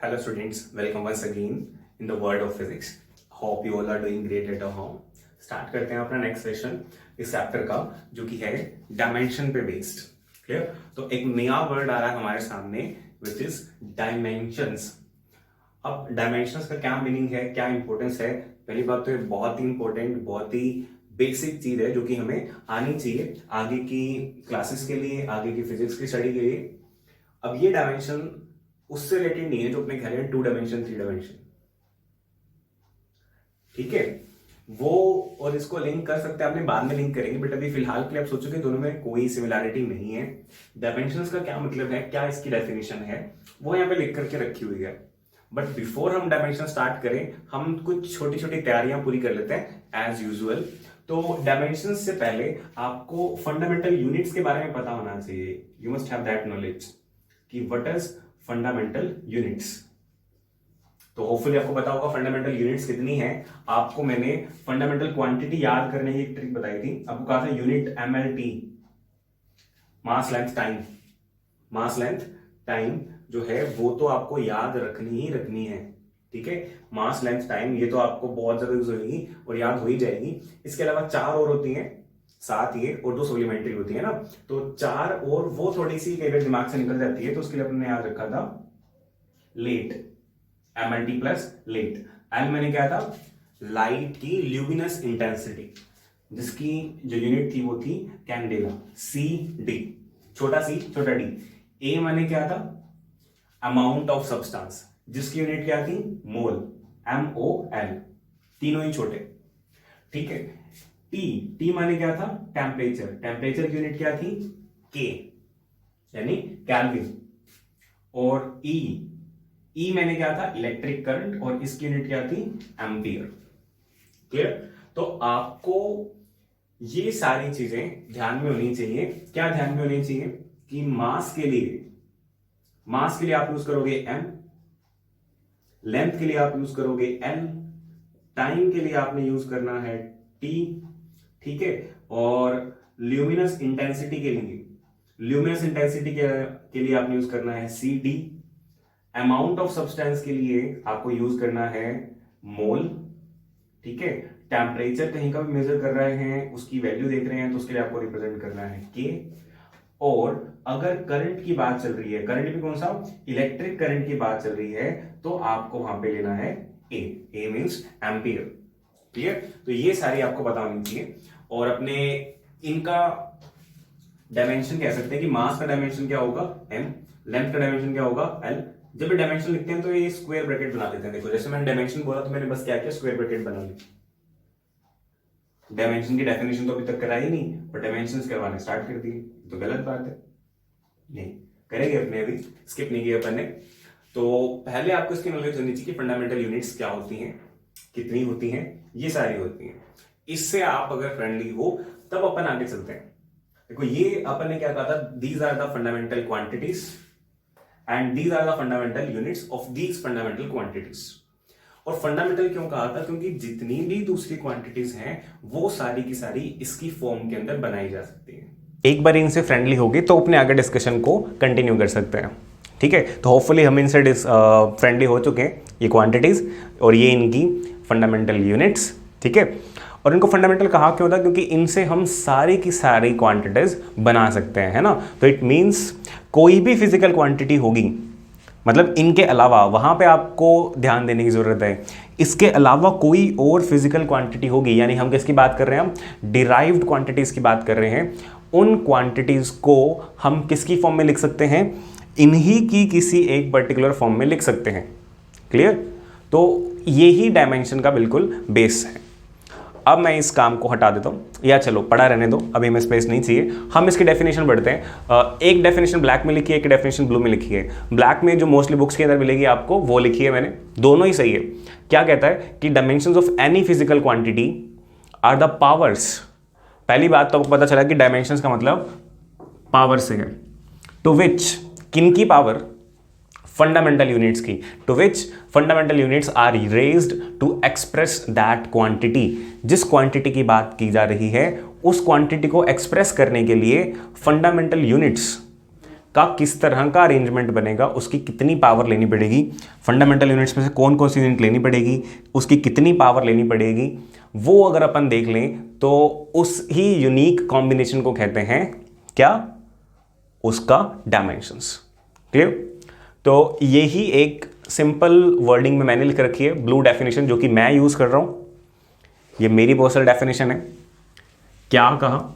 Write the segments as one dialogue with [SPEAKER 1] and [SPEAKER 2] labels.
[SPEAKER 1] Hello students, welcome once again in the world of physics. Hope you all are doing great at home. Start करते हैं अपना next session इस chapter का जो कि है डायमेंशन पे बेस्ड. क्लियर? तो एक नया वर्ड आ रहा है हमारे सामने विच इज डायमेंशंस. अब डायमेंशंस का क्या मीनिंग है, क्या इंपॉर्टेंस है? पहली बात तो ये बहुत ही इंपॉर्टेंट, बहुत ही बेसिक चीज है जो कि हमें आनी चाहिए आगे की क्लासेस के लिए, आगे की फिजिक्स की स्टडी के लिए. अब ये डायमेंशन उससे रिलेटेड नहीं है जो अपने घर है 2 डायमेंशन 3 डायमेंशन. ठीक है, वो और इसको लिंक कर सकते हैं, आपने बाद में लिंक करेंगे, बट अभी फिलहाल के लिए आप सोचो कि दोनों में कोई सिमिलैरिटी नहीं है. डायमेंशंस का क्या मतलब है, क्या इसकी डेफिनेशन है, वो यहाँ पे लिख करके रखी हुई है. बट बिफोर हम डायमेंशन स्टार्ट करें, हम कुछ छोटी छोटी तैयारियां पूरी कर लेते हैं एज यूजुअल. तो डायमेंशन से पहले आपको फंडामेंटल यूनिट्स के बारे में पता होना चाहिए. You must have that knowledge कि व्हाट इज फंडामेंटल यूनिट्स. तो होपफुली आपको पता होगा फंडामेंटल यूनिट्स कितनी है. आपको मैंने फंडामेंटल क्वांटिटी याद करने की एक ट्रिक बताई थी. आपको कहा था यूनिट MLT, मास लेंथ टाइम. मास लेंथ टाइम जो है वो तो आपको याद रखनी ही रखनी है. ठीक है, मास लेंथ टाइम ये तो आपको बहुत ज्यादा यूज होगी और याद हो ही जाएगी. इसके अलावा 4 और होती हैं, 7 ये और 2 सप्लीमेंट्री होती है ना. तो 4 और वो थोड़ी सी कई बार दिमाग से निकल जाती है, तो उसके लिए अपने याद रखा था let, MLT plus let. L मैंने क्या था, लाइट की ल्यूमिनस इंटेंसिटी, जिसकी जो यूनिट थी वो थी कैंडेला, CD, छोटा सी छोटा डी. ए मैंने क्या था, अमाउंट ऑफ सब्सटेंस, जिसकी यूनिट क्या थी, मोल, MOL. तीनों ही छोटे. ठीक है. टी माने क्या था, टेम्परेचर. टेम्परेचर की यूनिट क्या थी, के, यानी केल्विन. और ई मैंने क्या था, इलेक्ट्रिक करंट, और इसकी यूनिट क्या थी, एम्पियर. क्लियर? तो आपको ये सारी चीजें ध्यान में होनी चाहिए. क्या ध्यान में होनी चाहिए कि मास के लिए आप यूज करोगे M, लेंथ के लिए आप यूज करोगे L, टाइम के लिए आपने यूज करना है T. ठीक है, और ल्यूमिनस इंटेंसिटी के लिए आपने यूज करना है CD. अमाउंट ऑफ सब्सटेंस के लिए आपको यूज करना है मोल. ठीक है, टेम्परेचर कहीं का भी मेजर कर रहे हैं, उसकी वैल्यू देख रहे हैं, तो उसके लिए आपको रिप्रेजेंट करना है K. और अगर करंट की बात चल रही है, करंट भी कौन सा, इलेक्ट्रिक करंट की बात चल रही है, तो आपको वहां पे लेना है A मींस एम्पियर. क्लियर? तो ये सारी आपको पता होनी चाहिए. और अपने इनका डायमेंशन कह सकते हैं कि मास का डायमेंशन क्या होगा M, लेंथ का डायमेंशन क्या होगा L. जब ये डायमेंशन लिखते हैं तो ये स्क्वायर ब्रैकेट बना देते हैं. देखो जैसे मैंने डायमेंशन बोला तो मैंने बस क्या किया, स्क्वायर ब्रैकेट बना ली. डायमेंशन की डेफिनेशन तो अभी तक कराई नहीं, पर डायमेंशंस करवाने स्टार्ट कर दिए, तो गलत बात है. नहीं करेंगे अपने, अभी स्किप नहीं किया अपन ने. तो पहले आपको इसकी नॉलेज होनी चाहिए कि फंडामेंटल यूनिट्स क्या होती हैं, कितनी होती हैं, ये सारी होती हैं. इससे आप अगर फ्रेंडली हो तब अपन आगे चलते हैं. देखो ये अपन ने क्या कहा था, these are the fundamental quantities and these are the fundamental units of these fundamental quantities. और फंडामेंटल क्यों कहा था, क्योंकि जितनी भी दूसरी क्वांटिटीज हैं वो सारी की सारी इसकी फॉर्म के अंदर बनाई जा सकती है. एक बार इनसे फ्रेंडली होगी तो अपने आगे डिस्कशन को कंटिन्यू कर सकते हैं. ठीक है, तो होपफुली हम इनसे फ्रेंडली हो चुके हैं, ये क्वांटिटीज और ये इनकी फंडामेंटल यूनिट्स. ठीक है, और इनको फंडामेंटल कहा क्यों था, क्योंकि इनसे हम सारी की सारी क्वांटिटीज बना सकते हैं, है ना. तो इट मीन्स कोई भी फिजिकल क्वांटिटी होगी, मतलब इनके अलावा, वहां पे आपको ध्यान देने की जरूरत है, इसके अलावा कोई और फिजिकल क्वांटिटी होगी, यानी हम किसकी बात कर रहे हैं, हम डिराइव्ड क्वांटिटीज की बात कर रहे हैं. उन क्वांटिटीज को हम किसकी फॉर्म में लिख सकते हैं, इन्हीं की किसी एक पर्टिकुलर फॉर्म में लिख सकते हैं. क्लियर? तो ये ही डायमेंशन का बिल्कुल बेस है. अब मैं इस काम को हटा देता हूँ, या चलो पढ़ा रहने दो, अभी हमें स्पेस नहीं चाहिए. हम इसकी डेफिनेशन बढ़ते हैं. एक डेफिनेशन ब्लैक में लिखी है, एक डेफिनेशन ब्लू में लिखी है. ब्लैक में जो मोस्टली बुक्स के अंदर मिलेगी आपको वो लिखी है मैंने, दोनों ही सही है. क्या कहता है कि dimensions of any physical quantity are the powers. पहली बात तो आपको पता चला कि डायमेंशंस का मतलब पावर से है. टू विच, किन की पावर, फंडामेंटल यूनिट्स की. To which fundamental units are raised to express that quantity. जिस क्वांटिटी की बात की जा रही है उस क्वांटिटी को एक्सप्रेस करने के लिए फंडामेंटल यूनिट्स का किस तरह का अरेंजमेंट बनेगा, उसकी कितनी पावर लेनी पड़ेगी, फंडामेंटल यूनिट्स में से कौन कौन सी यूनिट लेनी पड़ेगी, उसकी कितनी पावर लेनी पड़ेगी, वो अगर अपन देख लें तो उस ही यूनिक कॉम्बिनेशन को कहते हैं क्या, उसका डायमेंशंस। क्लियर? तो यही एक सिंपल वर्डिंग में मैंने लिख रखी है ब्लू डेफिनेशन, जो कि मैं यूज कर रहा हूं, ये मेरी पर्सनल डेफिनेशन है। क्या कहा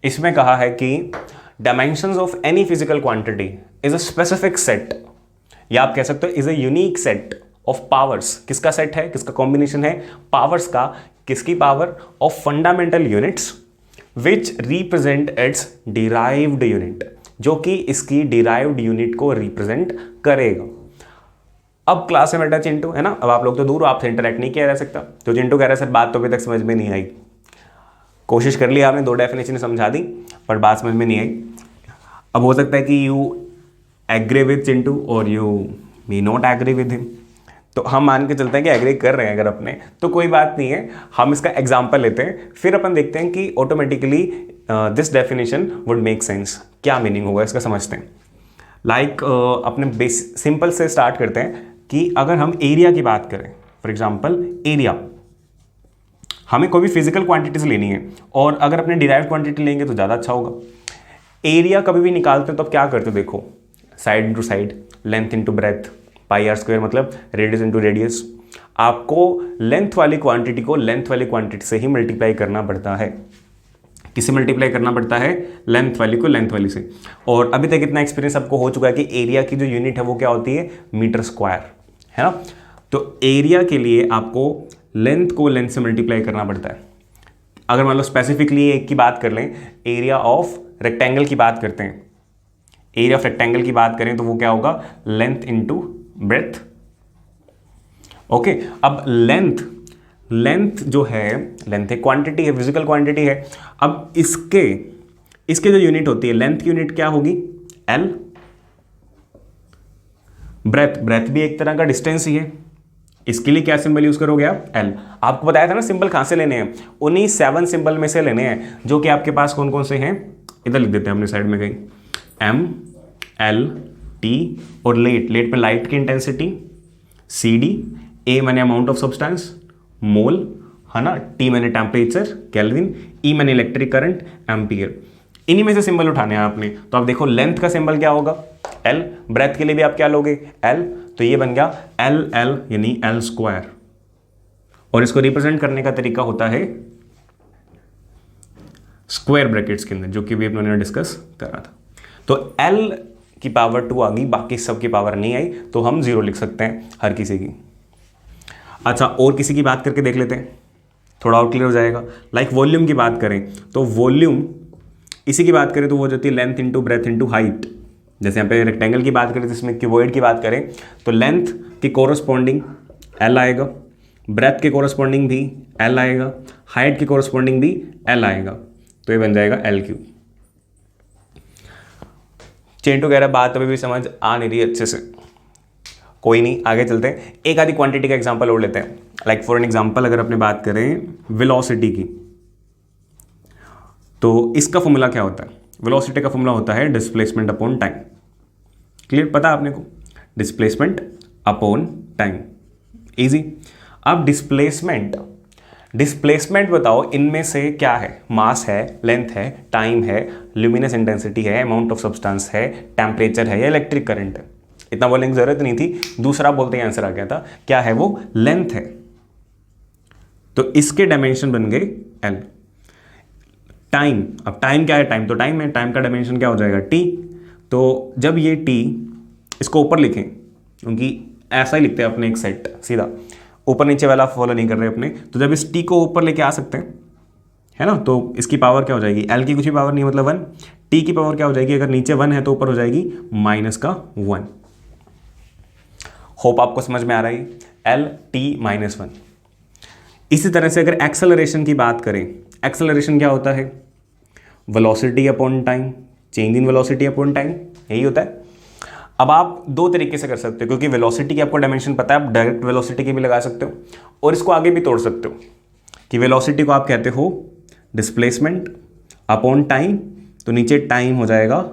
[SPEAKER 1] इसमें? कहा है कि dimensions of any physical quantity is a specific set, या आप कह सकते हो is a unique set of powers. किसका सेट है, किसका कॉम्बिनेशन है? पावर्स का। किसकी power? Of fundamental units which represent it's derived unit, जो कि इसकी डिराइव्ड यूनिट को रिप्रेजेंट करेगा। अब क्लास में बैठा चिंटू, है ना, अब आप लोग तो दूर हो, आपसे इंटरेक्ट नहीं किया जा सकता, तो चिंटू कह रहा है सर बात तो अभी तक समझ में नहीं आई। कोशिश कर लिया आपने, 2 डेफिनेशन समझा दी, पर बात समझ में नहीं आई। अब हो सकता है कि यू एग्री विद चिंटू और you may not agree with him, तो हम मान के चलते हैं कि एग्री कर रहे हैं अगर अपने, तो कोई बात नहीं है, हम इसका एग्जाम्पल लेते हैं, फिर अपन देखते हैं कि automatically this definition would make sense, क्या मीनिंग होगा इसका समझते हैं। लाइक अपने सिंपल से स्टार्ट करते हैं कि अगर हम एरिया की बात करें, फॉर एग्जाम्पल एरिया, हमें कोई भी फिजिकल क्वांटिटीज लेनी है और अगर अपने डिराइव्ड क्वांटिटी लेंगे तो ज़्यादा अच्छा होगा। एरिया कभी भी निकालते हैं तो अब क्या करते हो, देखो side into side, length into breadth, pi r square मतलब रेडियस इंटू रेडियस। आपको लेंथ वाली क्वांटिटी को लेंथ वाली क्वांटिटी से ही मल्टीप्लाई करना पड़ता है। किससे मल्टीप्लाई करना पड़ता है? लेंथ वाली को लेंथ वाली से। और अभी तक इतना एक्सपीरियंस आपको हो चुका है कि एरिया की जो यूनिट है वो क्या होती है? मीटर स्क्वायर, है ना। तो एरिया के लिए आपको लेंथ को लेंथ से मल्टीप्लाई करना पड़ता है। अगर मान लो स्पेसिफिकली एक की बात कर लें, एरिया ऑफ रेक्टेंगल की बात करते हैं, एरिया ऑफ रेक्टेंगल की बात करें तो वो क्या होगा? Length into breath. ओके, अब लेंथ जो है, लेंथ एक क्वांटिटी है, फिजिकल क्वांटिटी है। अब इसके जो यूनिट होती है, लेंथ की यूनिट क्या होगी? एल। ब्रेथ भी एक तरह का डिस्टेंस ही है, इसके लिए क्या सिंबल यूज करोगे आप? एल। आपको बताया था ना सिंबल कहां से लेने हैं, उन्हीं 7 सिंबल में से लेने हैं, जो कि आपके पास कौन कौन से हैं, इधर लिख देते हैं अपने साइड में कहीं, एम, एल, टी और लेट पे लाइट की इंटेंसिटी, सी डी, ए मैंने अमाउंट ऑफ सब्सटेंस, मोल, है ना, टी मैंने टेम्परेचर, केल्विन, ई मैंने इलेक्ट्रिक करंट, एम्पियर। इन्हीं में से सिंबल उठाने हैं आपने। तो आप देखो लेंथ का सिंबल क्या होगा? एल। ब्रेथ के लिए भी आप क्या लोगे? एल। तो ये बन गया एल एल यानी एल स्क्वायर, और इसको रिप्रेजेंट करने का तरीका होता है स्क्वायर ब्रैकेट्स के अंदर, जो कि भी अपने डिस्कस करा था। तो एल की पावर 2 आ गई, बाकी सब की पावर नहीं आई, तो हम 0 लिख सकते हैं हर किसी की। अच्छा, और किसी की बात करके देख लेते हैं, थोड़ा और क्लियर हो जाएगा। लाइक वॉल्यूम की बात करें तो वॉल्यूम, इसी की बात करें तो वो जाती है length into breath into height. जैसे यहाँ पे रेक्टेंगल की बात करें, जिसमें क्यूबॉइड की बात करें तो लेंथ की कोरस्पॉन्डिंग एल आएगा, ब्रेथ के कोरस्पॉन्डिंग भी एल आएगा, हाइट के कोरस्पॉन्डिंग भी एल आएगा, तो ये बन जाएगा एल क्यूब। चिंटू कह रहा है बात अभी भी समझ आ नहीं रही अच्छे से, कोई नहीं, आगे चलते हैं। एक आधी क्वांटिटी का एग्जांपल और लेते हैं। लाइक फॉर एन एग्जांपल अगर अपने बात करें वेलोसिटी की, तो इसका फॉर्मूला क्या होता है? वेलोसिटी का फॉर्मूला होता है डिस्प्लेसमेंट अपॉन टाइम। क्लियर, पता है आपने को? Displacement upon time, easy. अब डिस्प्लेसमेंट बताओ, इनमें से क्या है? मास है, लेंथ है, टाइम है, ल्यूमिनस इंटेंसिटी है, अमाउंट ऑफ सब्सटेंस है, टेम्परेचर है या इलेक्ट्रिक करंट है। इतना बोलने की जरूरत नहीं थी, दूसरा बोलते ही आंसर आ गया था। क्या है वो? लेंथ है। तो इसके डायमेंशन बन गए एल। टाइम, अब टाइम क्या है? टाइम तो टाइम है, टाइम का डायमेंशन क्या हो जाएगा? टी। तो जब ये टी, इसको ऊपर लिखें, क्योंकि ऐसा ही लिखते हैं अपने एक सेट, सीधा ऊपर नीचे वाला फॉलो नहीं कर रहे अपने, तो जब इस टी को ऊपर लेके आ सकते हैं, है ना, तो इसकी पावर क्या हो जाएगी? एल की कुछ भी पावर नहीं, मतलब 1। टी की पावर क्या हो जाएगी? अगर नीचे 1 है तो ऊपर हो जाएगी माइनस का 1। होप आपको समझ में आ रहा है, एल टी माइनस 1। इसी तरह से अगर एक्सेलरेशन की बात करें, एक्सेलरेशन क्या होता है? Velocity upon time, change in velocity upon time, यही होता है। अब आप 2 तरीके से कर सकते हो, क्योंकि वेलोसिटी की आपको डायमेंशन पता है, आप डायरेक्ट वेलोसिटी की भी लगा सकते हो और इसको आगे भी तोड़ सकते हो कि वेलोसिटी को आप कहते हो डिस्प्लेसमेंट अपॉन टाइम, तो नीचे टाइम हो जाएगा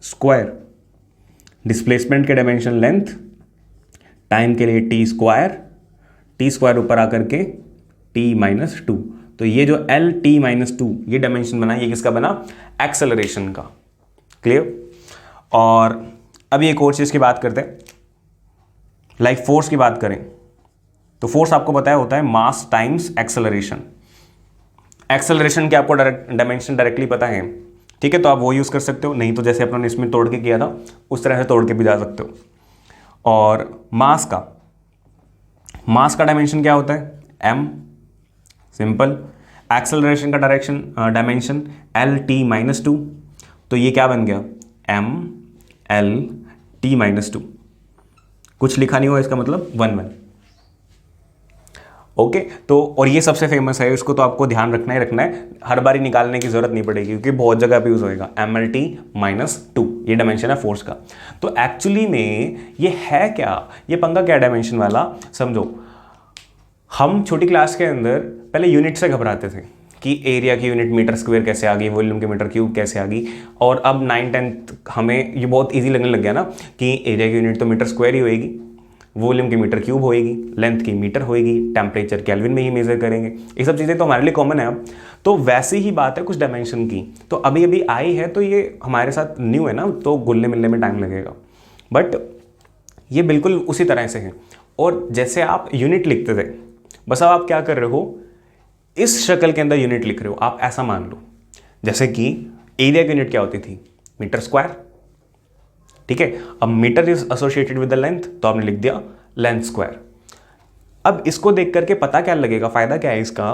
[SPEAKER 1] स्क्वायर, डिस्प्लेसमेंट के डायमेंशन लेंथ, टाइम के लिए टी स्क्वायर ऊपर आकर के t-2। तो ये जो L-t-2 ये डायमेंशन बना, ये किसका बना? एक्सेलरेशन का। क्लियर? और अभी एक और चीज़ की बात करते हैं, लाइक फोर्स की बात करें तो फोर्स आपको पता है होता है मास टाइम्स एक्सेलरेशन। एक्सेलरेशन के आपको डायमेंशन डायरेक्टली पता है, ठीक है, तो आप वो यूज़ कर सकते हो, नहीं तो जैसे अपने इसमें तोड़ के किया था उस तरह से तोड़ के भी जा सकते हो। और मास का डायमेंशन क्या होता है? m, simple. एक्सेलरेशन का डायमेंशन L-t-2, तो ये क्या बन गया? m/L-t-2। कुछ लिखा नहीं हुआ, इसका मतलब 1/1। ओके, तो और ये सबसे फेमस है, इसको तो आपको ध्यान रखना है, हर बारी निकालने की जरूरत नहीं पड़ेगी क्योंकि बहुत जगह पे यूज होएगा। mL-t-2 ये डायमेंशन है फोर्स का। तो एक्चुअली में ये है क्या, ये पंगा क्या डायमेंशन वाला? समझो, हम छोटी क्लास के अंदर पहले यूनिट से घबराते थे कि एरिया की यूनिट मीटर स्क्वायर कैसे आ गई, वॉल्यूम की मीटर क्यूब कैसे आ गई, और अब 9th-10th हमें ये बहुत इजी लगने लग गया ना कि एरिया की यूनिट तो मीटर स्क्वायर ही होएगी, वॉल्यूम की मीटर क्यूब होएगी, लेंथ की मीटर होएगी, टेम्परेचर केल्विन में ही मेजर करेंगे, ये सब चीज़ें तो हमारे लिए कॉमन है अब। तो वैसी ही बात है कुछ डायमेंशन की, तो अभी अभी आई है, तो ये हमारे साथ न्यू है ना, तो घुलने मिलने में टाइम लगेगा, बट ये बिल्कुल उसी तरह से है। और जैसे आप यूनिट लिखते थे, बस अब आप क्या कर रहे हो, इस शक्ल के अंदर यूनिट लिख रहे हो। आप ऐसा मान लो जैसे कि एरिया की यूनिट क्या होती थी? मीटर स्क्वायर, ठीक है। अब metre is associated with the length, तो आपने लिख दिया लेंथ स्क्वायर। अब इसको देख करके पता क्या लगेगा, फायदा क्या है इसका,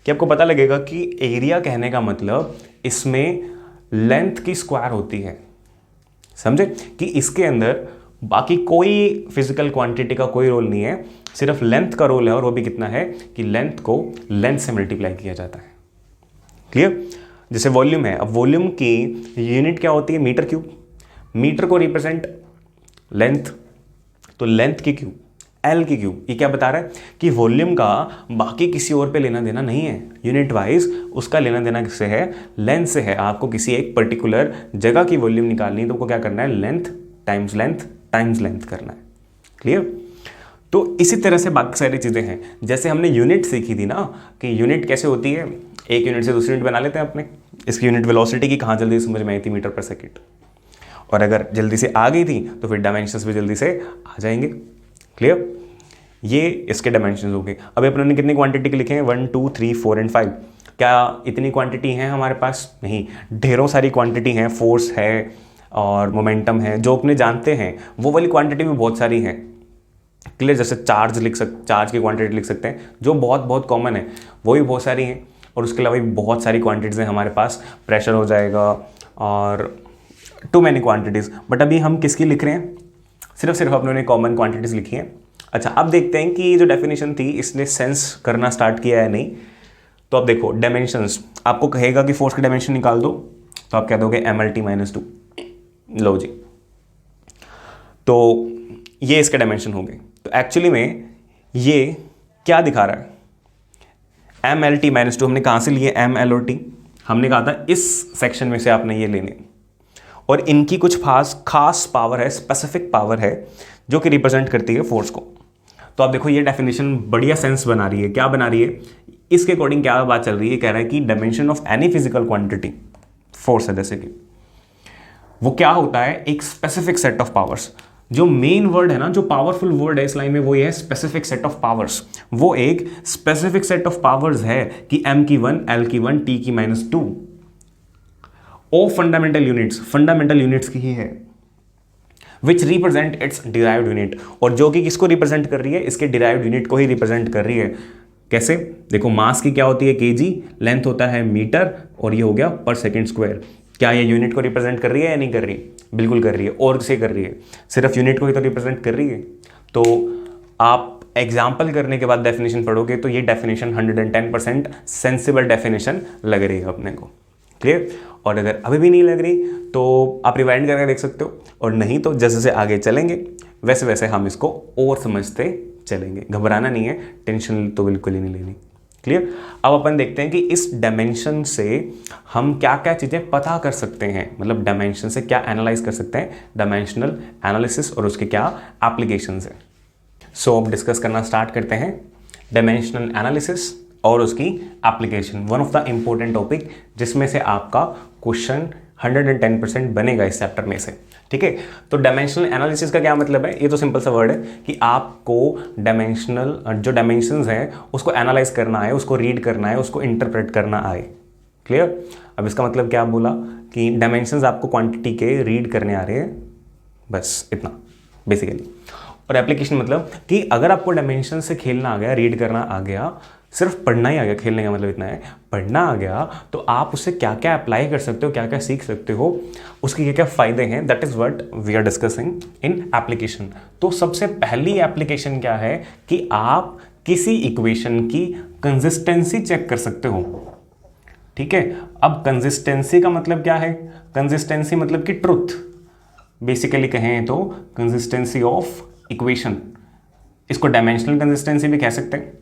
[SPEAKER 1] कि आपको पता लगेगा कि एरिया कहने का मतलब इसमें लेंथ की स्क्वायर होती है। समझे कि इसके अंदर बाकी कोई फिजिकल क्वांटिटी का कोई रोल नहीं है, सिर्फ लेंथ का रोल है, और वो भी कितना है कि लेंथ को लेंथ से मल्टीप्लाई किया जाता है। क्लियर? जैसे वॉल्यूम है, अब वॉल्यूम की यूनिट क्या होती है? Metre cube. मीटर को रिप्रेजेंट लेंथ, तो लेंथ की क्यूब, एल की क्यूब। ये क्या बता रहा है कि वॉल्यूम का बाकी किसी और पे लेना देना नहीं है, यूनिट वाइज उसका लेना देना किससे है? लेंथ से है। आपको किसी एक पर्टिकुलर जगह की वॉल्यूम निकालनी है, तो आपको क्या करना है? Length times length times length करना है। क्लियर? तो इसी तरह से बाकी सारी चीज़ें हैं। जैसे हमने यूनिट सीखी थी ना कि यूनिट कैसे होती है, एक यूनिट से दूसरी यूनिट बना लेते हैं अपने। इसकी यूनिट वेलोसिटी की कहाँ जल्दी समझ में आई थी? मीटर पर सेकेंड। और अगर जल्दी से आ गई थी तो फिर डायमेंशंस भी जल्दी से आ जाएंगे। क्लियर? ये इसके डायमेंशंस हो गए। अभी अपने ने कितनी क्वांटिटी के लिखे हैं? 1, 2, 3, 4 एंड 5। क्या इतनी क्वांटिटी है हमारे पास? नहीं, ढेरों सारी क्वांटिटी हैं। फोर्स है और मोमेंटम है, जो अपने जानते हैं वो वाली क्वांटिटी भी बहुत सारी है। क्लियर? जैसे चार्ज की क्वांटिटी लिख सकते हैं, जो बहुत बहुत कॉमन है, वो भी बहुत सारी हैं। और उसके अलावा भी बहुत सारी क्वांटिटीज़ हैं हमारे पास। प्रेशर हो जाएगा और टू मैनी क्वांटिटीज़। बट अभी हम किसकी लिख रहे हैं? सिर्फ अपने ने कॉमन क्वांटिटीज़ लिखी हैं। अच्छा, अब देखते हैं कि ये जो डेफिनेशन थी इसने सेंस करना स्टार्ट किया है नहीं। तो अब देखो डायमेंशंस, आपको कहेगा कि फोर्स की डायमेंशन निकाल दो, तो आप कह दोगे mL-t-2। लो जी, तो ये इसके डायमेंशन हो गए। तो एक्चुअली में ये क्या दिखा रहा है? mL-t-2 हमने कहाँ से लिए? mL और t हमने कहा था इस सेक्शन में से आपने ये लेने, और इनकी कुछ खास पावर है, स्पेसिफिक पावर है, जो कि रिप्रेजेंट करती है फोर्स को। तो आप देखो ये डेफिनेशन बढ़िया सेंस बना रही है। क्या बना रही है? इसके अकॉर्डिंग क्या बात चल रही है? कह रहा है कि dimension of any physical quantity, force है जैसे कि, वो क्या होता है? एक स्पेसिफिक सेट ऑफ पावर्स। जो मेन वर्ड है ना, जो पावरफुल वर्ड है इस लाइन में, वो ये है स्पेसिफिक सेट ऑफ पावर्स। वो एक स्पेसिफिक सेट ऑफ पावर्स है कि m की 1, l की 1, t की -2 ओ फंडामेंटल यूनिट्स की ही है, which represent it's derived unit. और जो कि किसको रिप्रेजेंट कर रही है? इसके डिराइव्ड यूनिट को ही रिप्रेजेंट कर रही है। कैसे? देखो, मास की क्या होती है? kg, लेंथ होता है मीटर, और ये हो गया पर सेकेंड स्क्वायर। क्या ये यूनिट को रिप्रेजेंट कर रही है या नहीं कर रही? बिल्कुल कर रही है। और किसे कर रही है? सिर्फ यूनिट को ही तो रिप्रेजेंट कर रही है। तो आप एग्जाम्पल करने के बाद डेफिनेशन पढ़ोगे तो ये डेफिनेशन 110% सेंसिबल डेफिनेशन लग रही है अपने को। क्लियर? और अगर अभी भी नहीं लग रही तो आप रिवाइंड करके देख सकते हो, और नहीं तो जैसे जैसे आगे चलेंगे वैसे वैसे हम इसको और समझते चलेंगे। घबराना नहीं है, टेंशन तो बिल्कुल ही नहीं लेनी। क्लियर। अब अपन देखते हैं कि इस डायमेंशन से हम क्या क्या चीज़ें पता कर सकते हैं, मतलब डायमेंशन से क्या एनालाइज कर सकते हैं, डायमेंशनल एनालिसिस और उसके क्या एप्लीकेशंस हैं। सो अब डिस्कस करना स्टार्ट करते हैं डायमेंशनल एनालिसिस और उसकी application, one of the important topic जिसमें से आपका क्वेश्चन 110% बनेगा इस चैप्टर में से। ठीक है, तो डायमेंशनल एनालिसिस का क्या मतलब है, ये तो सिंपल सा वर्ड है कि आपको डायमेंशनल जो डायमेंशंस हैं उसको एनालाइज करना है, उसको रीड करना है, उसको इंटरप्रेट करना आए। क्लियर। अब इसका मतलब क्या बोला कि डायमेंशंस आपको क्वांटिटी के रीड करने आ रहे हैं, बस इतना बेसिकली। और एप्लीकेशन मतलब कि अगर आपको डायमेंशन से खेलना आ गया, रीड करना आ गया, सिर्फ पढ़ना ही आ गया, खेलने का मतलब इतना है, पढ़ना आ गया तो आप उससे क्या क्या अप्लाई कर सकते हो, क्या क्या सीख सकते हो, उसके क्या क्या फायदे हैं, that is what we are discussing in application. तो सबसे पहली एप्लीकेशन क्या है कि आप किसी इक्वेशन की कंसिस्टेंसी चेक कर सकते हो। ठीक है, अब कंसिस्टेंसी का मतलब क्या है, कंसिस्टेंसी मतलब कि ट्रुथ, बेसिकली कहें तो कंसिस्टेंसी ऑफ इक्वेशन। इसको डायमेंशनल कंसिस्टेंसी भी कह सकते हैं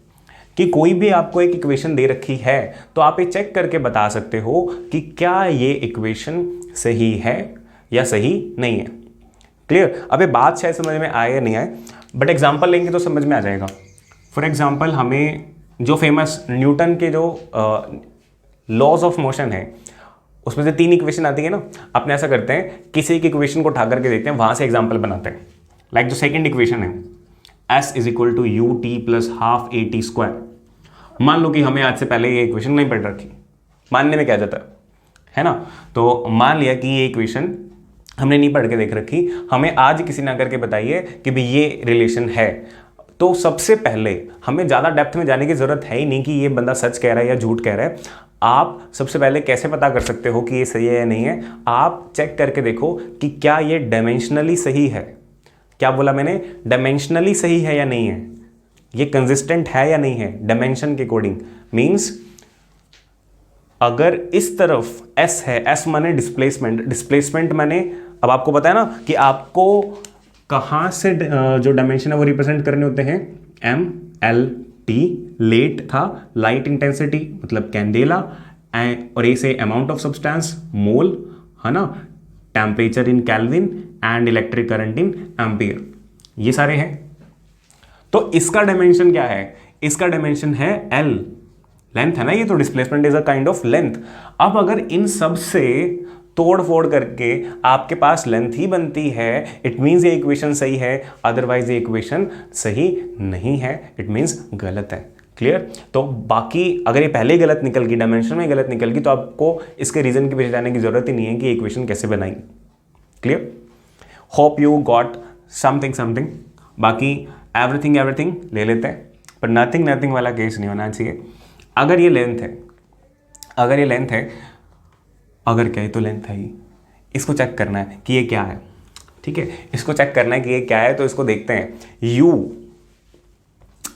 [SPEAKER 1] कि कोई भी आपको एक इक्वेशन दे रखी है तो आप ये चेक करके बता सकते हो कि क्या ये इक्वेशन सही है या सही नहीं है। क्लियर। अब ये बात शायद समझ में आए या नहीं आए, बट एग्जांपल लेंगे तो समझ में आ जाएगा। फॉर एग्जांपल हमें जो फेमस न्यूटन के जो लॉज ऑफ मोशन है उसमें से 3 इक्वेशन आती है ना, अपने ऐसा करते हैं किसी एक इक्वेशन को उठा करके देखते हैं, वहां से एग्जाम्पल बनाते हैं। लाइक जो सेकेंड इक्वेशन है s is equal to u t plus half a t square. मान लो कि हमें आज से पहले ये इक्वेशन नहीं पढ़ रखी, मानने में क्या जाता है ना, तो मान लिया कि ये इक्वेशन हमने नहीं पढ़ के देख रखी, हमें आज किसी ने करके बताइए कि भाई ये रिलेशन है, तो सबसे पहले हमें ज़्यादा डेप्थ में जाने की ज़रूरत है ही नहीं कि ये बंदा सच कह रहा है या झूठ कह रहा है। आप सबसे पहले कैसे पता कर सकते हो कि ये सही है या नहीं है, आप चेक करके देखो कि क्या ये डायमेंशनली सही है। क्या बोला मैंने, डायमेंशनली सही है या नहीं है, ये कंसिस्टेंट है या नहीं है डायमेंशन के अकॉर्डिंग। मींस अगर इस तरफ s है, s माने डिस्प्लेसमेंट, डिस्प्लेसमेंट माने अब आपको पता है ना कि आपको कहां से जो डायमेंशन है वो रिप्रेजेंट करने होते हैं, m l t, लेट था लाइट इंटेंसिटी मतलब कैंडेला, और ए से अमाउंट ऑफ सब्सटेंस मोल है ना, temperature in kelvin and electric current in ampere, ये सारे हैं। तो इसका डायमेंशन क्या है, इसका डायमेंशन है l, लेंथ है ना ये, तो displacement is a kind of length. अब अगर इन सब से तोड़ फोड़ करके आपके पास लेंथ ही बनती है, इट मींस ये इक्वेशन सही है, अदरवाइज ये इक्वेशन सही नहीं है, इट मींस गलत है। क्लियर। तो बाकी अगर ये पहले गलत निकल गई, डायमेंशन में गलत निकल गई, तो आपको इसके रीजन के पीछे जाने की जरूरत ही नहीं है कि इक्वेशन कैसे बनाई। Clear. Hope you got something. बाकी एवरीथिंग ले लेते हैं, पर नथिंग वाला केस नहीं होना चाहिए। अगर ये लेंथ है, अगर क्या है तो लेंथ है ही, इसको चेक करना है कि ये क्या है। ठीक है, इसको चेक करना है कि ये क्या है, तो इसको देखते हैं। यू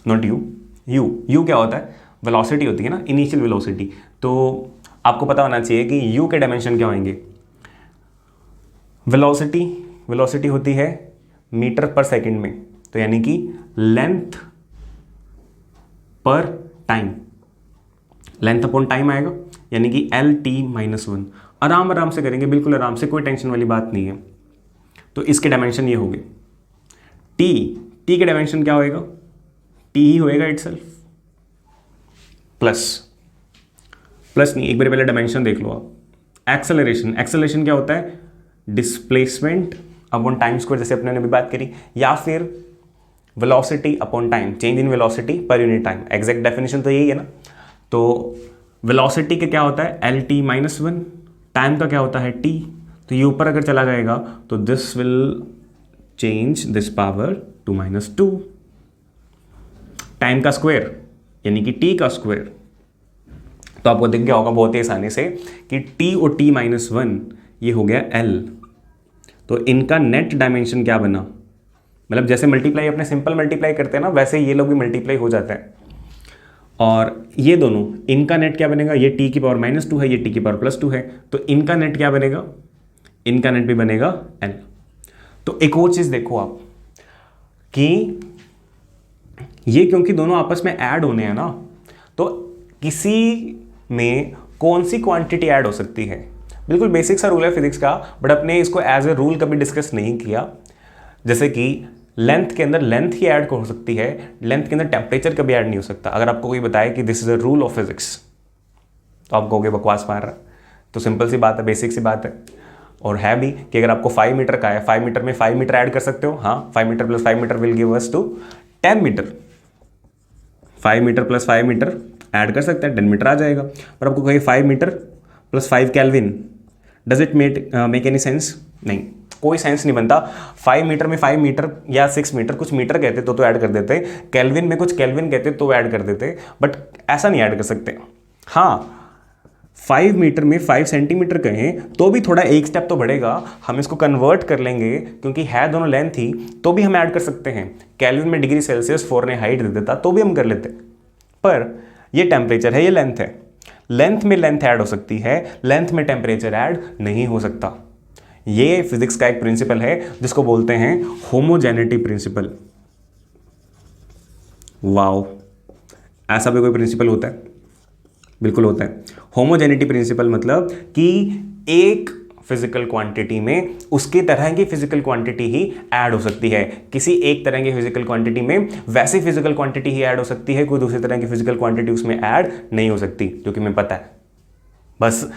[SPEAKER 1] नॉट यू क्या होता है, वेलोसिटी होती है ना, इनिशियल वेलोसिटी। तो आपको पता होना चाहिए कि यू के डायमेंशन क्या होंगे। वेलोसिटी होती है मीटर पर सेकंड में, तो यानी कि लेंथ पर टाइम, लेंथ अपॉन टाइम आएगा, यानी कि LT-1। आराम से करेंगे, बिल्कुल आराम से, कोई टेंशन वाली बात नहीं है। तो इसके डायमेंशन ये होंगे। टी के डायमेंशन क्या होएगा, टी ही होएगा इटसेल्फ, प्लस नहीं, एक बार पहले डायमेंशन देख लो आप। एक्सेलरेशन क्या होता है, डिस्प्लेसमेंट अपॉन टाइम स्क्वायर, जैसे अपने ने भी बात करी, या फिर velocity upon time, change in velocity per unit time. Exact definition तो यही है ना। तो वेलोसिटी का क्या होता है LT-1, टाइम का क्या होता है T, तो ये ऊपर अगर चला जाएगा तो this will change this power to -2, time का स्क्वायर यानी कि T का स्क्वायर। तो आपको दिख गया होगा बहुत ही आसानी से कि T और T-1 ये हो गया L। तो इनका नेट डायमेंशन क्या बना, मतलब जैसे मल्टीप्लाई अपने सिंपल मल्टीप्लाई करते हैं ना, वैसे ये लोग भी मल्टीप्लाई हो जाता है। और ये दोनों, इनका नेट क्या बनेगा, ये t की पावर -2 है, ये t की पावर +2 है, तो इनका नेट क्या बनेगा, इनका नेट भी बनेगा n। तो एक और चीज देखो आप कि ये क्योंकि दोनों आपस में ऐड होने हैं ना, तो किसी में कौन सी क्वांटिटी ऐड हो सकती है। बिल्कुल बेसिक सा रूल है फिजिक्स का, बट अपने इसको एज ए रूल कभी डिस्कस नहीं किया। जैसे कि लेंथ के अंदर लेंथ ही ऐड हो सकती है, लेंथ के अंदर टेम्परेचर कभी ऐड नहीं हो सकता। अगर आपको कोई बताए कि this is a rule of physics तो आप कहोगे बकवास मार रहा है। तो सिंपल सी बात है, बेसिक सी बात है। और है भी कि अगर आपको 5 मीटर का है, 5 मीटर में 5 मीटर ऐड कर सकते हो। हाँ, 5 metre plus 5 metre will give us two 10 metre. 5 metre plus 5 metre add कर सकते हैं, 10 मीटर आ जाएगा। पर आपको कहीं 5 metre plus 5 kelvin, does it make any sense? नहीं, कोई सेंस नहीं बनता। 5 मीटर में 5 मीटर या 6 मीटर कुछ मीटर कहते तो ऐड कर देते, केल्विन में कुछ केल्विन कहते तो ऐड कर देते, बट ऐसा नहीं ऐड कर सकते। हाँ, 5 मीटर में 5 सेंटीमीटर कहें तो भी थोड़ा एक स्टेप तो बढ़ेगा, हम इसको कन्वर्ट कर लेंगे क्योंकि है दोनों लेंथ ही, तो भी हम ऐड कर सकते हैं। केल्विन में डिग्री सेल्सियस फ़ारेनहाइट दे देता तो भी हम कर लेते, पर ये टेम्परेचर है, ये लेंथ है। लेंथ में लेंथ ऐड हो सकती है, लेंथ में टेम्परेचर ऐड नहीं हो सकता। ये फिजिक्स का एक प्रिंसिपल है जिसको बोलते हैं होमोजेनिटी प्रिंसिपल। वाओ, ऐसा भी कोई प्रिंसिपल होता है? बिल्कुल होता है। होमोजेनिटी प्रिंसिपल मतलब कि एक फिजिकल क्वांटिटी में उसकी तरह की फिजिकल क्वांटिटी ही ऐड हो सकती है। किसी एक तरह की फिजिकल क्वांटिटी में वैसी फिजिकल क्वांटिटी ही ऐड हो सकती है, कोई दूसरी तरह की फिजिकल क्वांटिटी उसमें ऐड नहीं हो सकती, जो कि हमें पता है। बस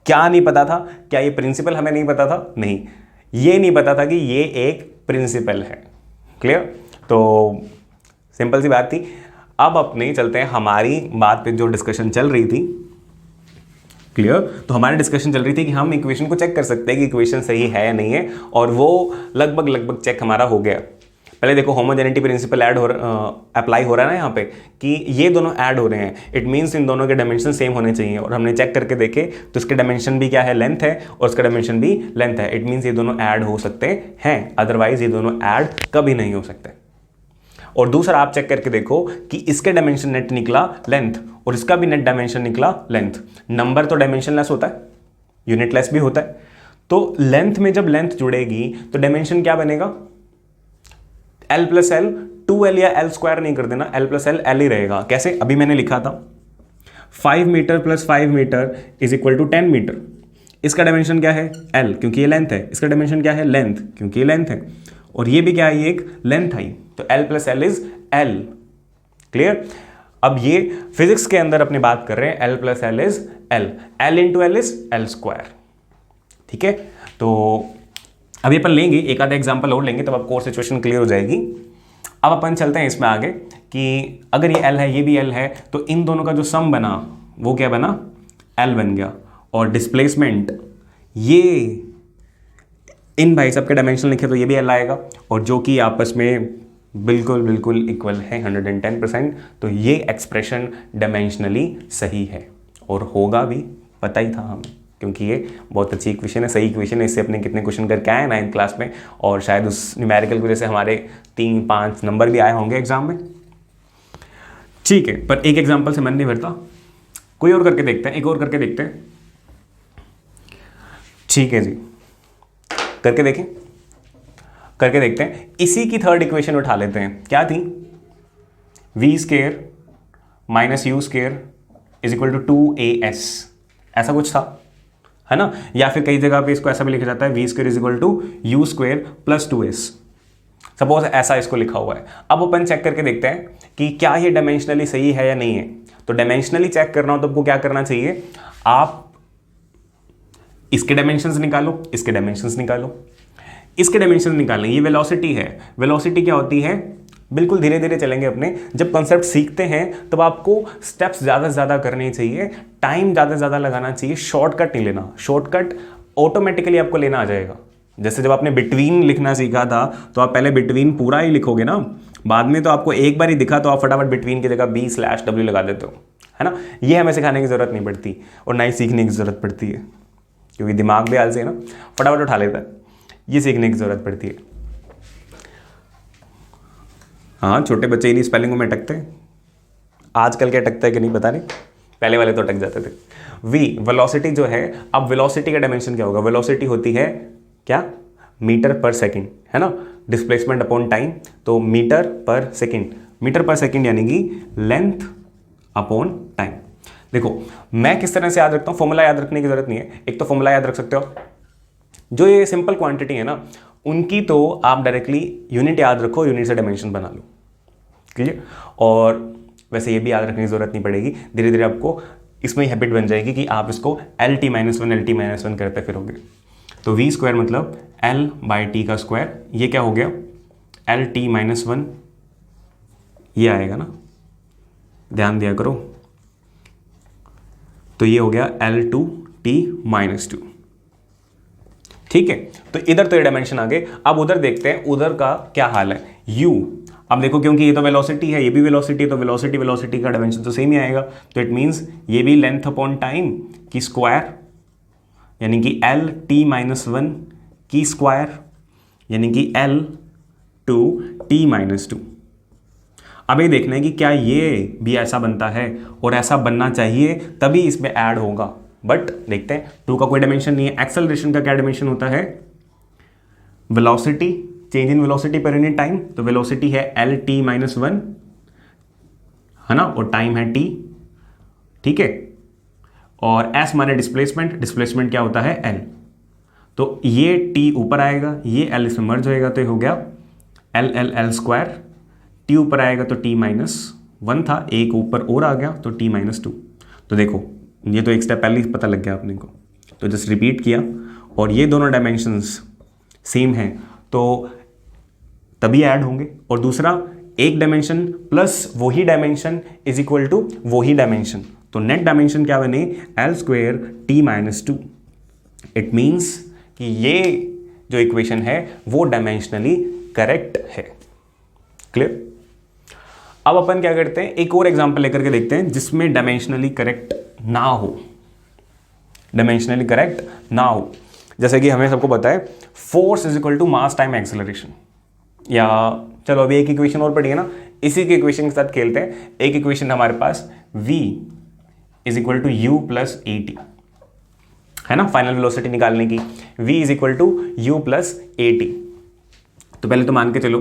[SPEAKER 1] क्या नहीं पता था? क्या ये प्रिंसिपल हमें नहीं पता था? नहीं, ये नहीं पता था कि ये एक प्रिंसिपल है। क्लियर? तो सिंपल सी बात थी। अब अपने चलते हैं हमारी बात पे जो डिस्कशन चल रही थी। क्लियर? तो हमारी डिस्कशन चल रही थी कि हम इक्वेशन को चेक कर सकते हैं कि इक्वेशन सही है या नहीं है, और वो लगभग चेक हमारा हो गया। पहले देखो, होमोजेनिटी प्रिंसिपल अप्लाई हो रहा है ना यहाँ पे, कि ये दोनों ऐड हो रहे हैं, इट मीन्स इन दोनों के डायमेंशन सेम होने चाहिए। और हमने चेक करके देखे तो इसके डायमेंशन भी क्या है? लेंथ है, और इसका डायमेंशन भी लेंथ है। इट मीन्स ये दोनों ऐड हो सकते हैं, अदरवाइज ये दोनों ऐड कभी नहीं हो सकते। और दूसरा आप चेक करके देखो कि इसके डायमेंशन नेट निकला लेंथ, और इसका भी नेट डायमेंशन निकला लेंथ। नंबर तो डायमेंशनलेस होता है, यूनिटलेस भी होता है। तो लेंथ में जब लेंथ जुड़ेगी तो डायमेंशन क्या बनेगा? L प्लस एल, 2L या L स्क्वायर नहीं कर देना, L प्लस एल ही रहेगा। कैसे? अभी मैंने लिखा था 5 metre plus 5 metre is equal to 10 metre. इसका डायमेंशन क्या है? L, क्योंकि ये लेंथ है। इसका डायमेंशन क्या है? लेंथ, क्योंकि ये लेंथ है। और ये भी क्या है? ये एक लेंथ आई, तो L plus L is L। Clear? अब ये फिजिक्स के अंदर अपनी बात कर रहे हैं, L plus L is L, L into L is L square. ठीक है? तो अभी अपन लेंगे एक आधा एग्जाम्पल और लेंगे, तब आपको और सिचुएशन क्लियर हो जाएगी। अब अपन चलते हैं इसमें आगे कि अगर ये L है, ये भी L है, तो इन दोनों का जो सम बना वो क्या बना? L बन गया। और डिस्प्लेसमेंट, ये इन भाई साहब के डायमेंशन लिखे तो ये भी L आएगा, और जो कि आपस में बिल्कुल इक्वल है 110%। तो ये एक्सप्रेशन डायमेंशनली सही है, और होगा भी, पता ही था हमें, क्योंकि ये बहुत अच्छी इक्वेशन है, सही इक्वेशन है। इससे अपने कितने क्वेश्चन करके आए 9th क्लास में, और शायद उस न्यूमेरिकल की वजह से हमारे 3-5 नंबर भी आए होंगे एग्जाम में। ठीक है, पर एक एग्जाम्पल से मन नहीं भरता, कोई और करके देखते हैं, एक और करके देखते हैं। ठीक है जी, करके देखें, करके देखते हैं। इसी की थर्ड इक्वेशन उठा लेते हैं। क्या थी? v square minus u square is equal to 2as, ऐसा कुछ था, है ना? या फिर कई जगह पे इसको ऐसा भी लिखा जाता है, v square is equal to u square plus 2s। Suppose ऐसा इसको लिखा हुआ है। अब अपन चेक करके देखते हैं कि क्या ये डायमेंशनली सही है या नहीं है। तो डायमेंशनली चेक करना हो तो आपको क्या करना चाहिए? आप इसके डायमेंशंस निकालो, इसके डायमेंशंस निकालो, इसके डायमेंशन निकालें। ये वेलोसिटी है। वेलोसिटी क्या होती है? बिल्कुल धीरे धीरे चलेंगे अपने। जब कॉन्सेप्ट सीखते हैं तब आपको स्टेप्स ज़्यादा से ज़्यादा करने चाहिए, टाइम ज़्यादा से ज़्यादा लगाना चाहिए, शॉर्टकट नहीं लेना। शॉर्टकट ऑटोमेटिकली आपको लेना आ जाएगा। जैसे जब आपने बिटवीन लिखना सीखा था तो आप पहले बिटवीन पूरा ही लिखोगे ना, बाद में तो आपको एक बार ही दिखा तो आप फटाफट बिटवीन की जगह B/W लगा देते हो, है ना? ये हमें सिखाने की ज़रूरत नहीं पड़ती, और ना ही सीखने की ज़रूरत पड़ती है, क्योंकि दिमाग भी आलसी है ना, फटाफट उठा लेता है। ये सीखने की ज़रूरत पड़ती है। हाँ, छोटे बच्चे ही नहीं स्पेलिंग में अटकते, आजकल क्या अटकता है कि नहीं पता नहीं, पहले वाले तो अटक जाते थे। v वेलोसिटी जो है, अब वेलोसिटी का डायमेंशन क्या होगा? वेलोसिटी होती है क्या? मीटर पर सेकंड, है ना? डिस्प्लेसमेंट अपॉन टाइम, तो मीटर पर सेकंड, मीटर पर सेकंड यानी कि लेंथ अपॉन टाइम। देखो मैं किस तरह से याद रखता हूँ, फॉर्मूला याद रखने की जरूरत नहीं है। एक तो फॉर्मूला याद रख सकते हो, जो ये सिंपल क्वांटिटी है ना उनकी तो आप डायरेक्टली यूनिट याद रखो, यूनिट से डायमेंशन बना लो, क्लियर। और वैसे ये भी याद रखने की जरूरत नहीं पड़ेगी, धीरे धीरे आपको इसमें हैबिट बन जाएगी कि आप इसको LT-1 करते फिरोगे। तो v² मतलब L/t का स्क्वायर, ये क्या हो गया LT-1, ये आएगा ना, ध्यान दिया करो। तो ये हो गया L2t-2, ठीक है। तो इधर तो ये डायमेंशन आ गए। अब उधर देखते हैं उधर का क्या हाल है। u, अब देखो क्योंकि ये तो वेलोसिटी है, ये भी वेलोसिटी है, तो वेलोसिटी का डायमेंशन तो सेम ही आएगा। तो इट मींस ये भी लेंथ अपॉन टाइम की स्क्वायर, यानी कि LT-1 की स्क्वायर, यानी कि L2t-2। अब ये देखना है कि क्या ये भी ऐसा बनता है, और ऐसा बनना चाहिए तभी इसमें ऐड होगा। बट देखते हैं, 2 का कोई डायमेंशन नहीं है। एक्सेलरेशन का क्या डायमेंशन होता है, velocity, change in velocity per unit time. तो वेलोसिटी है LT-1 है ना, और टाइम है t, ठीक है। और s माने डिस्प्लेसमेंट, डिस्प्लेसमेंट क्या होता है l। तो ये t ऊपर आएगा, ये l इसमें मर्ज होएगा, तो ये हो गया L² t ऊपर आएगा तो t-1 था, एक ऊपर और आ गया तो t-2। तो देखो ये तो एक स्टेप पहले ही पता लग गया अपने को, तो जस्ट रिपीट किया, और ये दोनों डायमेंशंस सेम हैं तो तभी ऐड होंगे। और दूसरा, एक डायमेंशन प्लस वही डायमेंशन इज इक्वल टू वही डायमेंशन, तो नेट डायमेंशन क्या बने L²t-2। इट मीन्स कि ये जो इक्वेशन है वो डायमेंशनली करेक्ट है, क्लियर। अब अपन क्या करते हैं, एक और एग्जांपल लेकर के देखते हैं जिसमें डायमेंशनली करेक्ट ना हो, डायमेंशनली करेक्ट ना हो। जैसे कि हमें सबको पता है force is equal to mass time acceleration, या चलो अभी एक इक्वेशन और पढ़ी है ना, इसी के इक्वेशन के साथ खेलते हैं। एक इक्वेशन हमारे पास v is equal to u plus at है ना, फाइनल वेलोसिटी निकालने की, v is equal to u plus at। तो पहले तो मान के चलो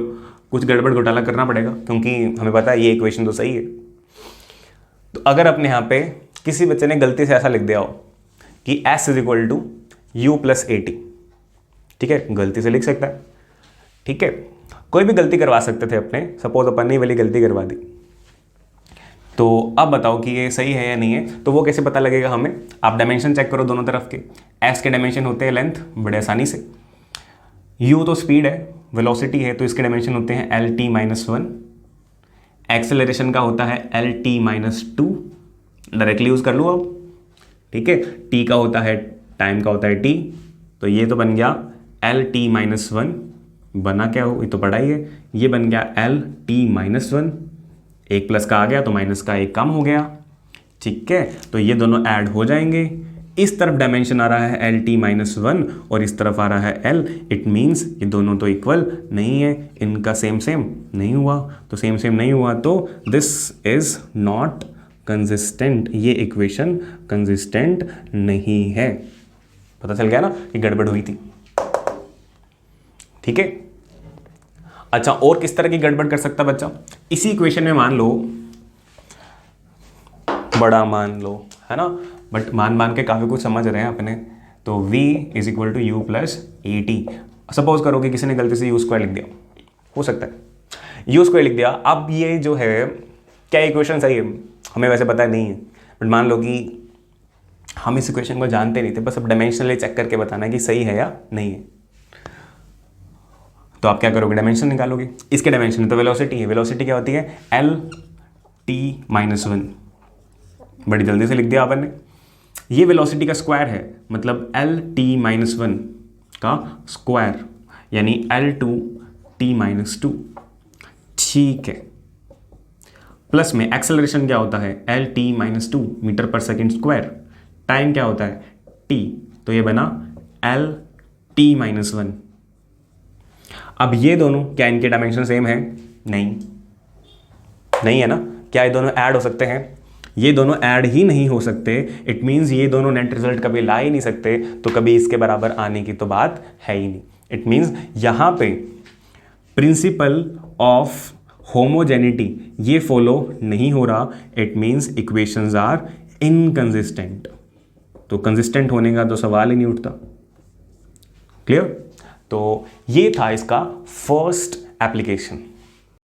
[SPEAKER 1] कुछ गड़बड़ घोटाला करना पड़ेगा, क्योंकि हमें पता है ये इक्वेशन तो सही है। तो अगर अपने यहाँ पे किसी बच्चे ने गलती से ऐसा लिख दिया हो कि s is equal to u plus at, ठीक है, गलती से लिख सकता है, ठीक है, कोई भी गलती करवा सकते थे अपने, सपोज अपन ने वाली गलती करवा दी। तो अब बताओ कि ये सही है या नहीं है। तो वो कैसे पता लगेगा हमें, आप डायमेंशन चेक करो दोनों तरफ के। s के डायमेंशन होते हैं लेंथ, बड़े आसानी से। u तो स्पीड है, वेलोसिटी है, तो इसके डायमेंशन होते हैं LT-1। एक्सेलरेशन का होता है LT-2, डायरेक्टली यूज कर लो अब, ठीक है। t का होता है, टाइम का होता है t, तो ये तो बन गया LT-1, बना क्या हो, ये तो पढ़ा ही है, ये बन गया LT-1, एक प्लस का आ गया तो माइनस का एक कम हो गया, ठीक है। तो ये दोनों ऐड हो जाएंगे, इस तरफ डायमेंशन आ रहा है LT-1 और इस तरफ आ रहा है L। इट मीन्स ये दोनों तो इक्वल नहीं है, इनका सेम सेम नहीं हुआ, तो सेम सेम नहीं हुआ तो दिस इज नॉट कंसिस्टेंट, ये इक्वेशन कंसिस्टेंट नहीं है। पता चल गया ना कि गड़बड़ हुई थी, ठीक है। अच्छा, और किस तरह की गड़बड़ कर सकता बच्चा, इसी इक्वेशन में मान लो, बड़ा मान लो, है ना, बट मान के काफ़ी कुछ समझ रहे हैं अपने। तो v is equal to u plus at। Suppose करो कि किसी ने गलती से u² लिख दिया, हो सकता है u² लिख दिया। अब ये जो है क्या इक्वेशन सही है, हमें वैसे पता नहीं है, बट मान लो कि हम इस इक्वेशन को जानते नहीं थे, बस अब डायमेंशनली चेक करके बताना है कि सही है या नहीं है। तो आप क्या करोगे, डायमेंशन निकालोगे। इसके डायमेंशन तो वेलोसिटी है, वेलोसिटी क्या होती है LT-1, बड़ी जल्दी से लिख दिया आपने। ये वेलोसिटी का स्क्वायर है, मतलब LT-1 का स्क्वायर, यानी L2t-2, ठीक है। प्लस में एक्सेलरेशन क्या होता है LT-2 मीटर पर सेकेंड स्क्वायर, टाइम क्या होता है t, तो ये बना LT-1। अब ये दोनों क्या इनके डायमेंशन सेम है, नहीं है ना। क्या ये दोनों ऐड हो सकते हैं, ये दोनों ऐड ही नहीं हो सकते। इट मीन्स ये दोनों नेट रिजल्ट कभी ला ही नहीं सकते, तो कभी इसके बराबर आने की तो बात है ही नहीं। इट मीन्स यहाँ पे प्रिंसिपल ऑफ होमोजेनिटी ये फॉलो नहीं हो रहा। It means equations are inconsistent, तो कंसिस्टेंट होने का तो सवाल ही नहीं उठता। क्लियर? तो ये था इसका फर्स्ट एप्लीकेशन।